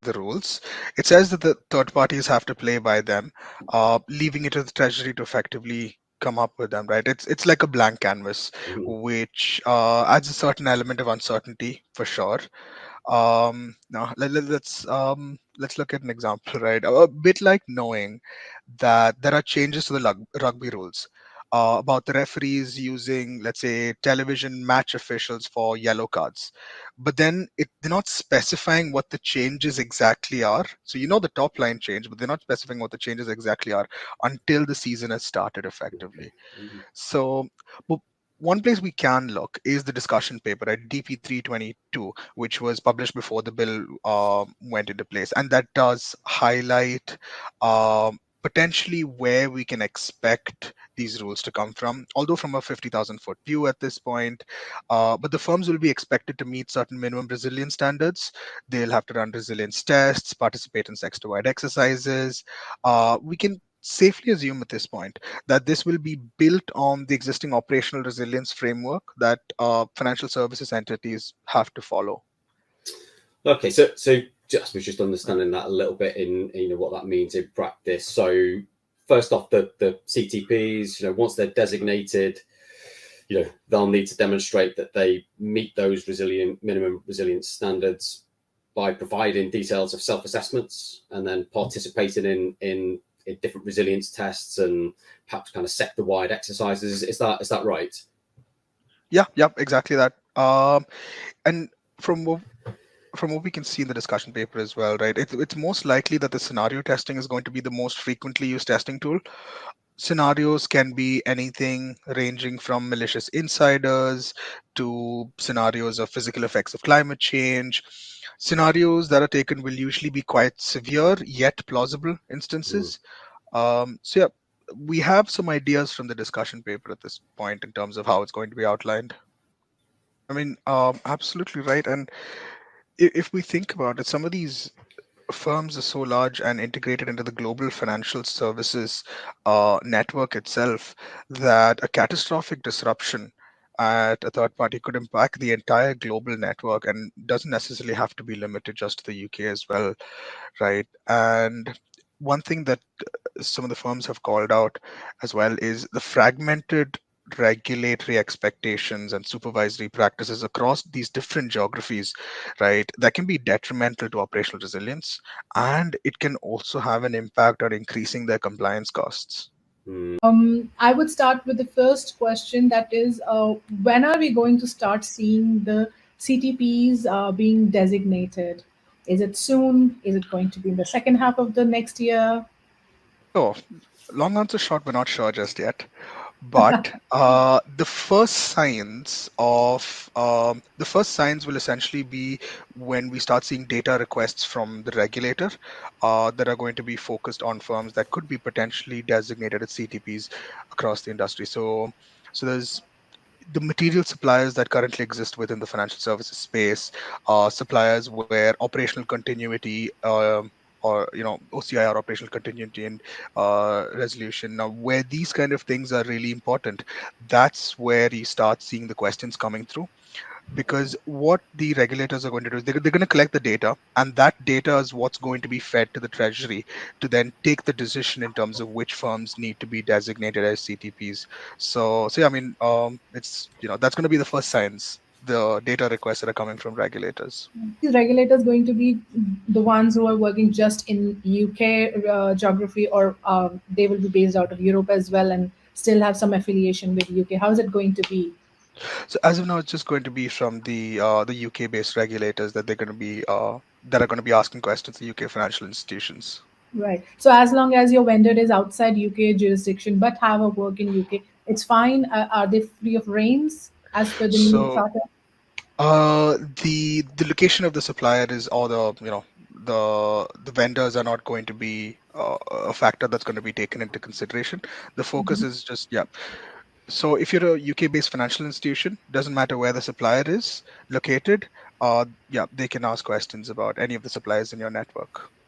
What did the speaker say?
the rules. It says that the third parties have to play by them, leaving it to the treasury to effectively come up with them. Right? It's like a blank canvas, Mhm. which adds a certain element of uncertainty for sure. Now let's look at an example, right? A bit like knowing that there are changes to the rugby rules about the referees using, let's say, television match officials for yellow cards, but then they're not specifying what the changes exactly are. So you know the top line change, but they're not specifying what the changes exactly are until the season has started effectively. Mhm. So, but one place we can look is the discussion paper at DP 322, which was published before the bill went into place. And that does highlight potentially where we can expect these rules to come from, although from a 50,000 foot view at this point. But the firms will be expected to meet certain minimum resilience standards. They'll have to run resilience tests, participate in sector wide exercises. We can safely assume at this point that this will be built on the existing operational resilience framework that financial services entities have to follow. Okay, so just was just understanding that a little bit in what that means in practice. So first off, the CTPs, once they're designated, they'll need to demonstrate that they meet those minimum resilience standards by providing details of self-assessments and then participating in different resilience tests and perhaps kind of sector-wide exercises. Is that right? Yeah, exactly that. And from what we can see in the discussion paper as well, right? It's most likely that the scenario testing is going to be the most frequently used testing tool. Scenarios can be anything ranging from malicious insiders to scenarios of physical effects of climate change. Scenarios that are taken will usually be quite severe yet plausible Mm. instances. So yeah, we have some ideas from the discussion paper at this point in terms of how it's going to be outlined. I mean, absolutely right. And if we think about it, some of these firms are so large and integrated into the global financial services network itself that a catastrophic disruption at a third party could impact the entire global network and doesn't necessarily have to be limited just to the UK as well, right? And one thing that some of the firms have called out as well is the fragmented regulatory expectations and supervisory practices across these different geographies, right? That can be detrimental to operational resilience, and it can also have an impact on increasing their compliance costs. Mm. I would start with the first question that is, when are we going to start seeing the CTPs being designated? Is it soon? Is it going to be in the second half of the next year? So, long answer short, we're not sure just yet. But the first signs will essentially be when we start seeing data requests from the regulator that are going to be focused on firms that could be potentially designated as CTPs across the industry. So there's the material suppliers that currently exist within the financial services space, suppliers where operational continuity or OCI or operational continuity and resolution. Now, where these kind of things are really important, that's where you start seeing the questions coming through, because what the regulators are going to do is they're going to collect the data, and that data is what's going to be fed to the treasury to then take the decision in terms of which firms need to be designated as CTPs. So yeah, I mean, it's that's going to be the first signs, the data requests that are coming from regulators. These regulators going to be the ones who are working just in UK geography, or they will be based out of Europe as well and still have some affiliation with UK? How is it going to be? So as of now, it's just going to be from the UK based regulators that they're going to be that are going to be asking questions to UK financial institutions. Right. So as long as your vendor is outside UK jurisdiction but have a work in UK, it's fine. Are they free of reins as per the new So charter? the location of the supplier is, or the vendors are not going to be a factor that's going to be taken into consideration. The focus is just, yeah. So if you're a UK based financial institution, doesn't matter where the supplier is located, yeah, they can ask questions about any of the suppliers in your network.